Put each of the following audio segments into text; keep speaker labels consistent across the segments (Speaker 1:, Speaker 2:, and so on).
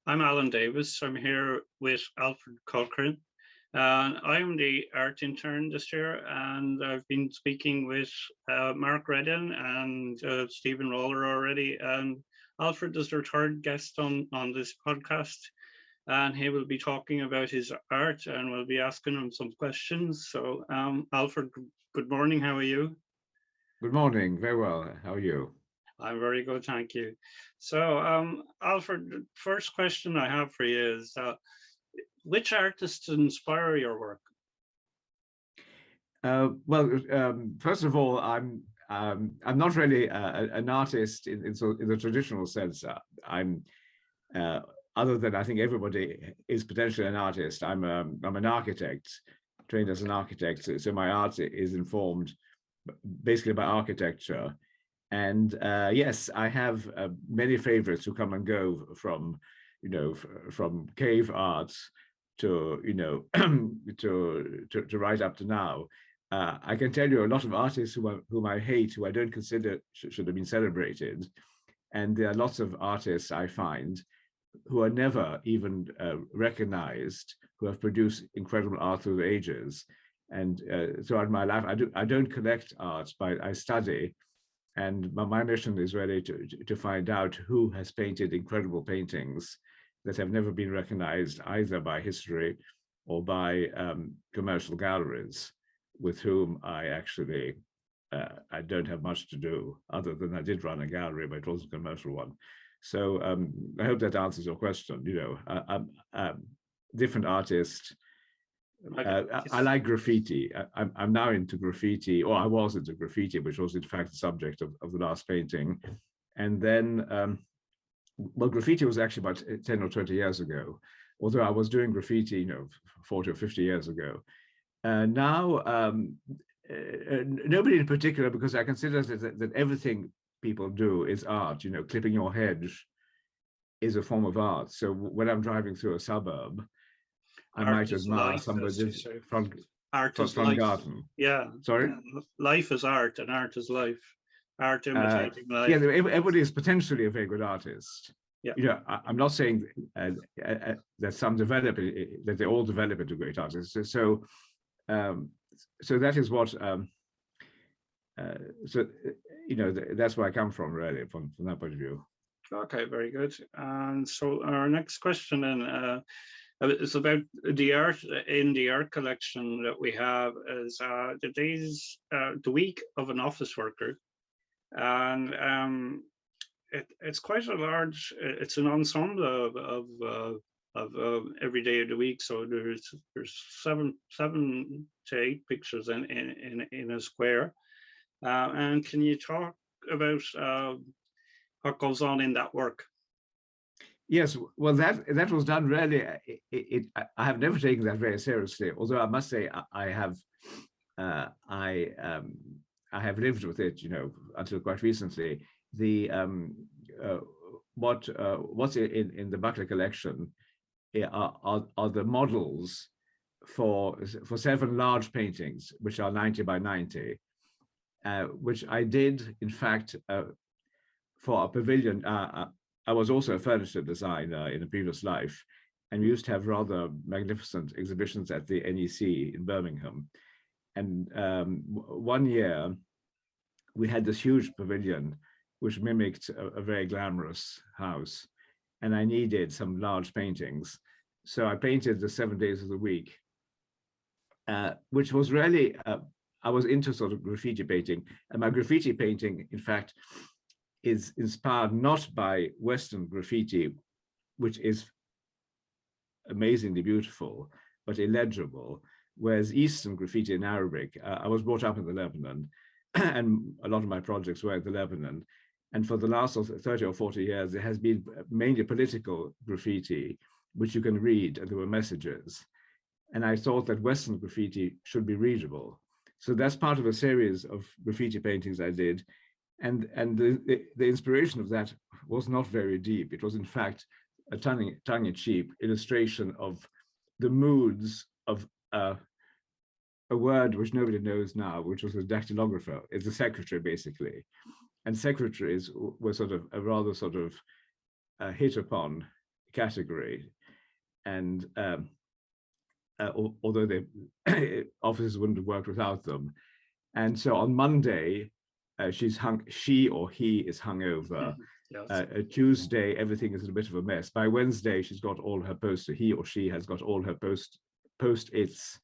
Speaker 1: I'm Alan Davis. I'm here with Alfred Cochrane. I'm the art intern this year, and I've been speaking with Mark Redden and Stephen Roller already. And Alfred is our third guest on this podcast, and he will be talking about his art, and we'll be asking him some questions. So, Alfred, good morning. How are you?
Speaker 2: Good morning. Very well. How are you?
Speaker 1: I'm very good, thank you. So, Alfred, the first question I have for you is which artists inspire your work?
Speaker 2: First of all, I'm not really an artist in the traditional sense. I'm uh, Other than I think everybody is potentially an artist. I'm an architect, trained as an architect. So my art is informed basically by architecture. And yes, I have many favorites who come and go from, from cave arts to, to right up to now. I can tell you a lot of artists whom I hate, who I don't consider should have been celebrated. And there are lots of artists I find who are never even recognized, who have produced incredible art through the ages. And throughout my life, I don't collect art, but I study, and my mission is really to find out who has painted incredible paintings that have never been recognized either by history or by commercial galleries, with whom I don't have much to do, other than I did run a gallery, but it was a commercial one. So I hope that answers your question. Different artists. I
Speaker 1: Yes.
Speaker 2: like graffiti. I'm now into graffiti, or I was into graffiti, which was in fact the subject of the last painting. And then, well, graffiti was actually about 10 or 20 years ago, although I was doing graffiti, 40 or 50 years ago. Now, nobody in particular, because I consider that everything people do is art. Clipping your hedge is a form of art. So when I'm driving through a suburb, I
Speaker 1: Art
Speaker 2: might
Speaker 1: is
Speaker 2: admire
Speaker 1: life, as you
Speaker 2: somebody's
Speaker 1: say.
Speaker 2: front
Speaker 1: Art is
Speaker 2: front
Speaker 1: life.
Speaker 2: garden.
Speaker 1: Yeah.
Speaker 2: Sorry.
Speaker 1: Life is art, and art is life. Art
Speaker 2: Uh,
Speaker 1: imitating
Speaker 2: yeah,
Speaker 1: life.
Speaker 2: everybody is potentially a very good artist.
Speaker 1: Yeah.
Speaker 2: I'm not saying that some develop that they all develop into great artists. Um, so that is what. Uh, so that's where I come from, really, from that point of view.
Speaker 1: Okay, very good. And so our next question then is about the art in the art collection that we have is the week of an office worker, and it's quite a large. It's an ensemble of every day of the week. So there's seven to eight pictures in a square. And can you talk about what goes on in that work?
Speaker 2: Yes, well, that was done really. I have never taken that very seriously. Although I must say, I have, uh, I um, I have lived with it, until quite recently. The uh, what's in the Buckley collection are the models for seven large paintings, which are 90 by 90, which I did, in fact, for a pavilion. I was also a furniture designer in a previous life, and we used to have rather magnificent exhibitions at the NEC in Birmingham. And one year, we had this huge pavilion which mimicked a very glamorous house, and I needed some large paintings. So I painted the 7 days of the week, which was really, I was into sort of graffiti painting. And my graffiti painting, in fact, is inspired not by Western graffiti, which is amazingly beautiful, but illegible, whereas Eastern graffiti in Arabic, I was brought up in the Lebanon, and a lot of my projects were in the Lebanon. And for the last 30 or 40 years, there has been mainly political graffiti, which you can read, and there were messages. And I thought that Western graffiti should be readable. So that's part of a series of graffiti paintings I did. And the inspiration of that was not very deep. It was, in fact, a tongue-in-cheek illustration of the moods of a word which nobody knows now, which was a dactylographer. It's a secretary, basically. And secretaries were sort of a rather sort of hit upon category, and although they offices wouldn't have worked without them. And so on Monday, she or he is hungover.
Speaker 1: Yes.
Speaker 2: Tuesday, everything is a bit of a mess. By Wednesday, she's got all her he or she has got all her post-its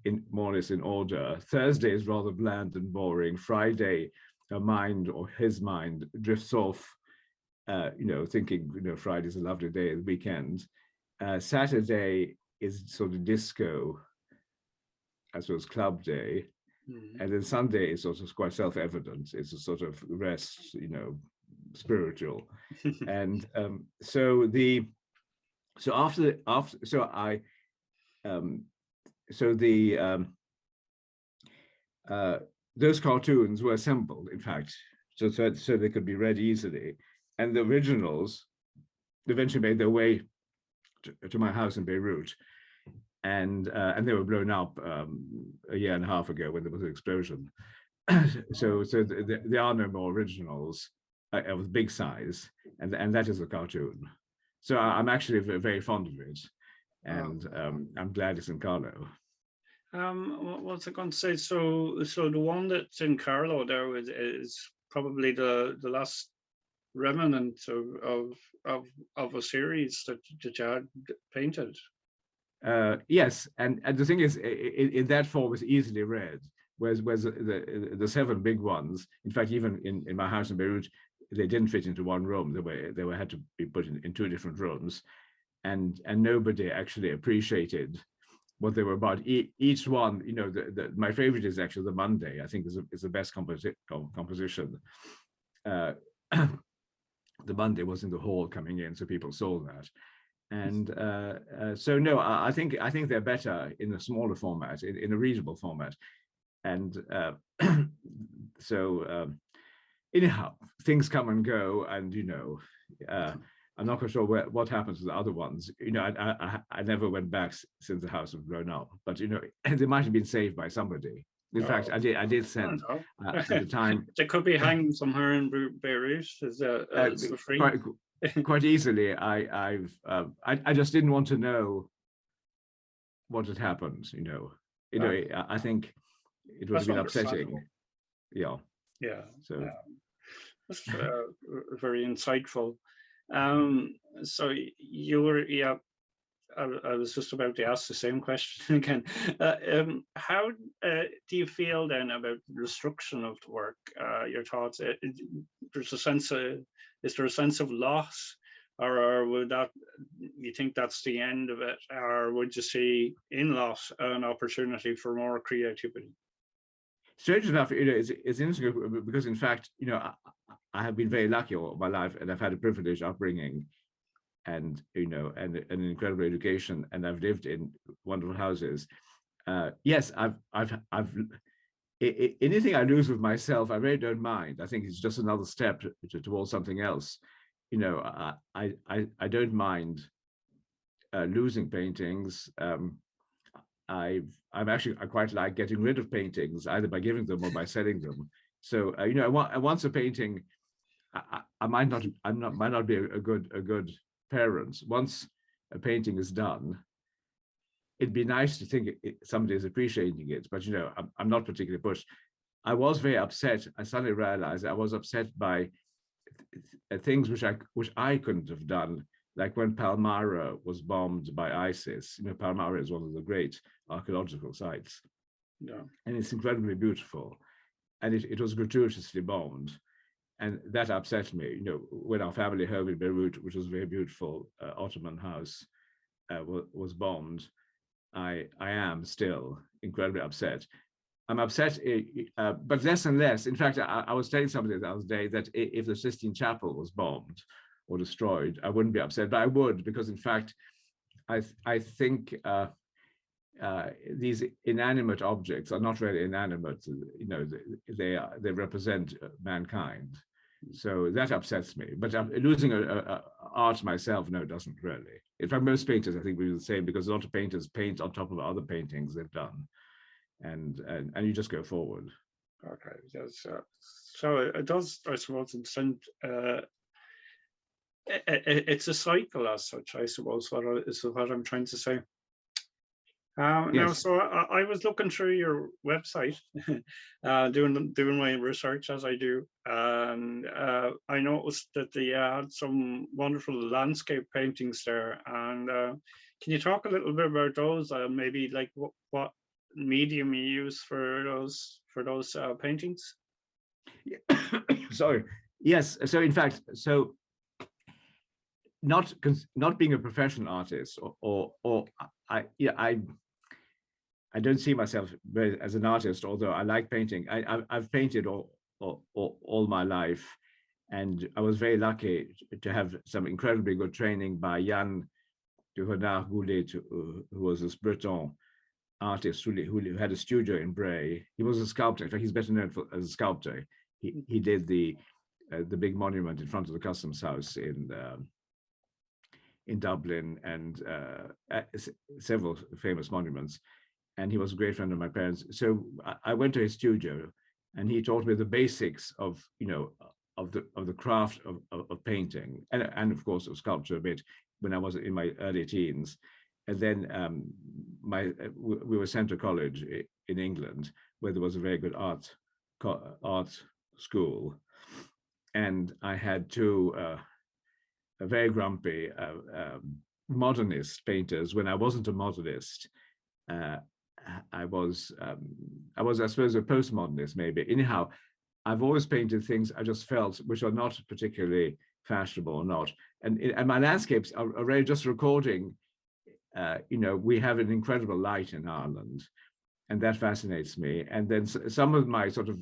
Speaker 2: in more or less in order. Thursday is rather bland and boring. Friday, her mind or his mind drifts off, thinking, Friday's a lovely day, the weekend. Saturday is sort of disco, as well as club day. And then Sunday is sort of quite self-evident. It's a sort of rest, spiritual. And so those cartoons were assembled, in fact, so they could be read easily. And the originals eventually made their way to my house in Beirut, and they were blown up a year and a half ago when there was an explosion. So there are no more originals with big size, and that is a cartoon. So I'm actually very fond of it, and I'm glad it's in Carlow.
Speaker 1: What was I going to say? So the one that's in Carlow there is probably the last remnant of a series that you had painted.
Speaker 2: Yes, and the thing is, in that form, it's easily read. Whereas the 7 big ones, in fact, even in my house in Beirut, they didn't fit into one room. They had to be put in 2 different rooms, and nobody actually appreciated what they were about. Each one, my favorite is actually the Monday. I think is the best composition. The Monday was in the hall coming in, so people saw that. And so no, I think they're better in a smaller format, in a readable format. And so anyhow, things come and go, and I'm not quite sure what happens to the other ones. I never went back since the house was grown up, but they might have been saved by somebody. In fact, I did send at the time.
Speaker 1: They could be hanging somewhere in Beirut as free.
Speaker 2: Quite easily. I just didn't want to know what had happened. I think it would have been upsetting. Yeah. So
Speaker 1: that's very insightful. So you were, I was just about to ask the same question again. How do you feel then about the destruction of the work? Your thoughts? Is there a sense of loss, or would you think that's the end of it, or would you see in loss an opportunity for more creativity?
Speaker 2: Strange enough, it's interesting because in fact, I have been very lucky all my life, and I've had a privileged upbringing, and and an incredible education, and I've lived in wonderful houses. Yes, I've anything I lose with myself, I really don't mind. I think it's just another step towards something else. I don't mind losing paintings. I quite like getting rid of paintings, either by giving them or by selling them. So once a painting, I might not be a good parent. Once a painting is done, it'd be nice to think somebody is appreciating it, but I'm not particularly pushed. I was very upset. I suddenly realized I was upset by things which I couldn't have done, like when Palmyra was bombed by ISIS. Palmyra is one of the great archaeological sites, and it's incredibly beautiful, and it was gratuitously bombed. And that upset me, when our family home in Beirut, which was a very beautiful Ottoman house, was bombed. I am still incredibly upset. I'm upset, but less and less. In fact, I was telling somebody the other day that if the Sistine Chapel was bombed or destroyed, I wouldn't be upset, but I would, because in fact, I think these inanimate objects are not really inanimate. They represent mankind. So that upsets me. But losing art myself, no, it doesn't really. In fact, most painters, I think, we do the same, because a lot of painters paint on top of other paintings they've done, and you just go forward.
Speaker 1: Okay, yes. So it does, I suppose, it's a cycle as such, I suppose, is what I'm trying to say. Now,
Speaker 2: Yes.
Speaker 1: so I was looking through your website, doing my research as I do, and I noticed that they had some wonderful landscape paintings there. And can you talk a little bit about those? Maybe like what medium you use for those paintings?
Speaker 2: Sorry. Yes. So in fact, so not being a professional artist, or I don't see myself as an artist, although I like painting. I've painted all my life, and I was very lucky to have some incredibly good training by Yann de Renard-Goulet, who was this Breton artist who had a studio in Bray. He was a sculptor. In fact, he's better known as a sculptor. He did the big monument in front of the Customs House in Dublin, and several famous monuments. And he was a great friend of my parents. So I went to his studio, and he taught me the basics of the craft of painting, and of course of sculpture a bit when I was in my early teens. And then we were sent to college in England, where there was a very good art school, and I had two very grumpy modernist painters when I wasn't a modernist. Uh, I was, I suppose, a postmodernist, maybe. Anyhow, I've always painted things I just felt which are not particularly fashionable or not. And my landscapes are really just recording, we have an incredible light in Ireland, and that fascinates me. And then some of my sort of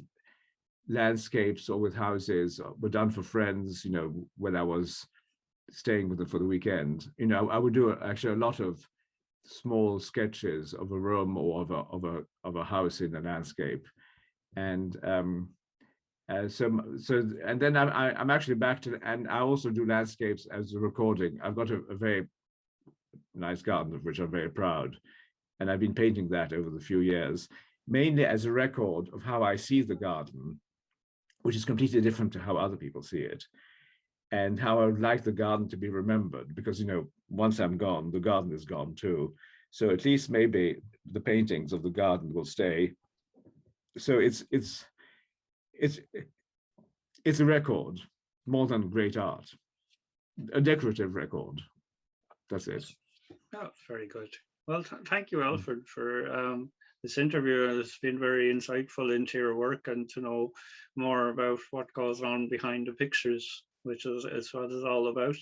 Speaker 2: landscapes or with houses were done for friends, when I was staying with them for the weekend. I would do actually a lot of small sketches of a room or of a house in a landscape, and and then I'm actually back to, and I also do landscapes as a recording. I've got a very nice garden of which I'm very proud, and I've been painting that over the few years, mainly as a record of how I see the garden, which is completely different to how other people see it, and how I would like the garden to be remembered, because once I'm gone, the garden is gone too. So at least maybe the paintings of the garden will stay. So it's a record more than great art, a decorative record. That's it.
Speaker 1: Oh, very good. Well, thank you, Alfred, for this interview. It's been very insightful into your work and to know more about what goes on behind the pictures, which is what it's all about,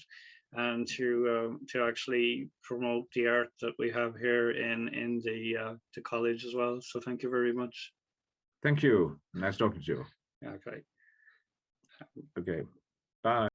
Speaker 1: and to actually promote the art that we have here in the college as well. So thank you very much.
Speaker 2: Thank you. Nice talking to you.
Speaker 1: Okay.
Speaker 2: Okay. Bye.